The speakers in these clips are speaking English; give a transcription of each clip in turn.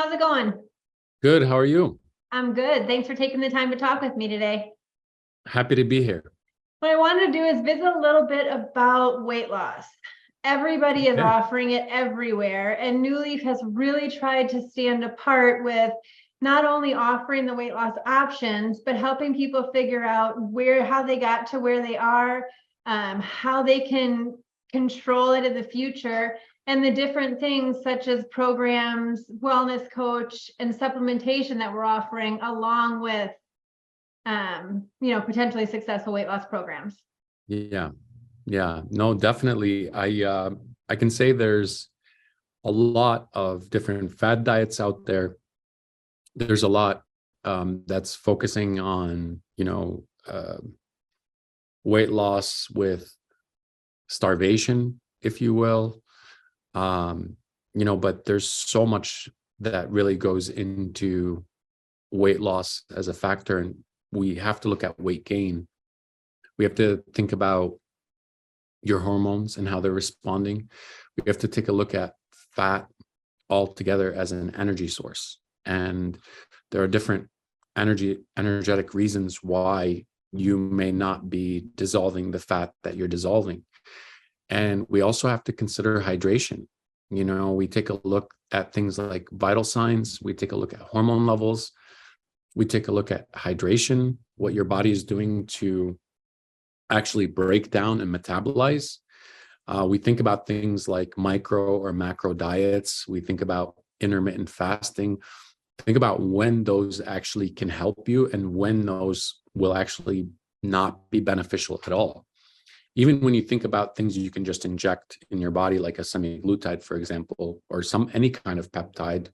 How's it going? Good. How are you? I'm good. Thanks for taking the time to talk with me today. Happy to be here. What I wanted to do is visit a little bit about weight loss. Everybody is Okay. offering it everywhere, and New Leaf has really tried to stand apart with not only offering the weight loss options, but helping people figure out how they got to where they are, how they can control it in the future, and the different things such as programs, wellness coach, and supplementation that we're offering along with potentially successful weight loss programs. Yeah. Yeah. No, definitely. I can say there's a lot of different fad diets out there. There's a lot that's focusing on, weight loss with starvation, if you will. But there's so much that really goes into weight loss as a factor, and we have to look at weight gain. We have to think about your hormones and how they're responding. We have to take a look at fat altogether as an energy source. And there are different energetic reasons why you may not be dissolving the fat that you're dissolving. And we also have to consider hydration. We take a look at things like vital signs. We take a look at hormone levels. We take a look at hydration, what your body is doing to actually break down and metabolize. We think about things like micro or macro diets. We think about intermittent fasting. Think about when those actually can help you and when those will actually not be beneficial at all. Even when you think about things you can just inject in your body, like a semaglutide, for example, or any kind of peptide,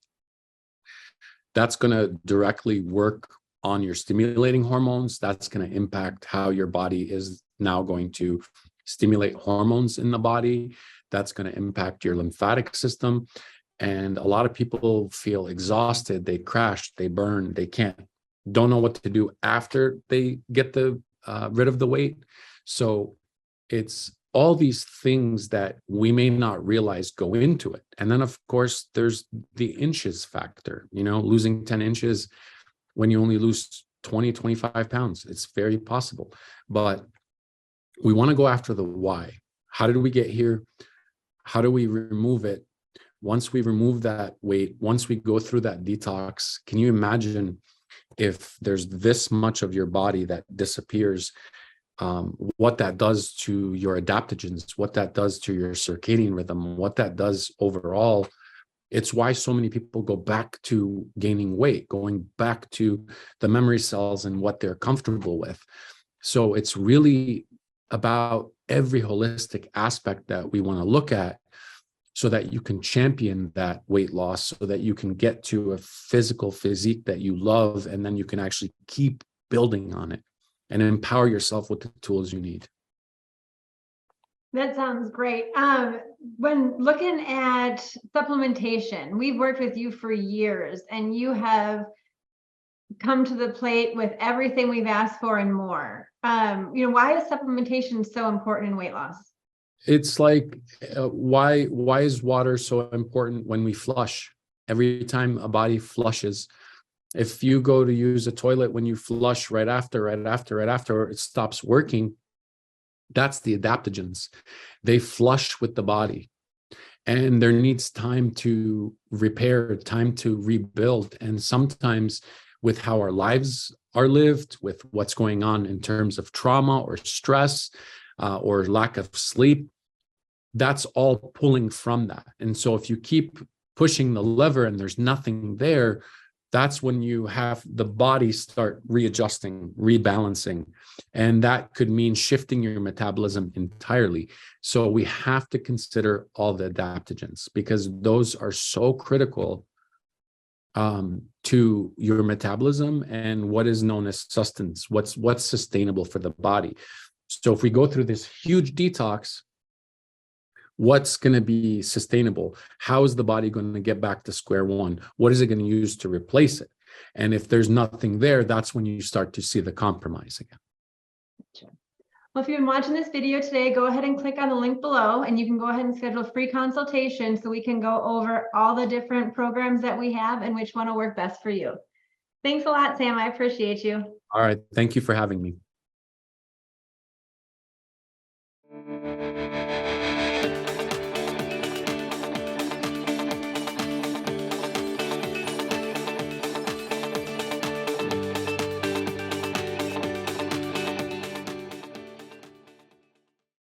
that's going to directly work on your stimulating hormones. That's going to impact how your body is now going to stimulate hormones in the body. That's going to impact your lymphatic system. And a lot of people feel exhausted. They crash, they burn, don't know what to do after they get rid of the weight. So it's all these things that we may not realize go into it. And then, of course, there's the inches factor, losing 10 inches when you only lose 20, 25 pounds. It's very possible. But we want to go after the why. How did we get here? How do we remove it? Once we remove that weight, once we go through that detox, can you imagine if there's this much of your body that disappears, what that does to your adaptogens, what that does to your circadian rhythm, what that does overall? It's why so many people go back to gaining weight, going back to the memory cells and what they're comfortable with. So it's really about every holistic aspect that we want to look at so that you can champion that weight loss, so that you can get to a physical physique that you love, and then you can actually keep building on it and empower yourself with the tools you need. That sounds great. When looking at supplementation, we've worked with you for years, and you have come to the plate with everything we've asked for and more. Why is supplementation so important in weight loss? It's like, why is water so important when we flush? Every time a body flushes, if you go to use a toilet, when you flush right after, it stops working. That's the adaptogens. They flush with the body. And there needs time to repair, time to rebuild. And sometimes with how our lives are lived, with what's going on in terms of trauma or stress, or lack of sleep, that's all pulling from that. And so if you keep pushing the lever and there's nothing there, that's when you have the body start readjusting, rebalancing. And that could mean shifting your metabolism entirely. So we have to consider all the adaptogens because those are so critical to your metabolism and what is known as sustenance, what's sustainable for the body. So if we go through this huge detox, what's going to be sustainable? How is the body going to get back to square one? What is it going to use to replace it? And if there's nothing there, that's when you start to see the compromise again. Well, if you've been watching this video today, go ahead and click on the link below and you can go ahead and schedule a free consultation so we can go over all the different programs that we have and which one will work best for you. Thanks a lot, Sam. I appreciate you. All right. Thank you for having me.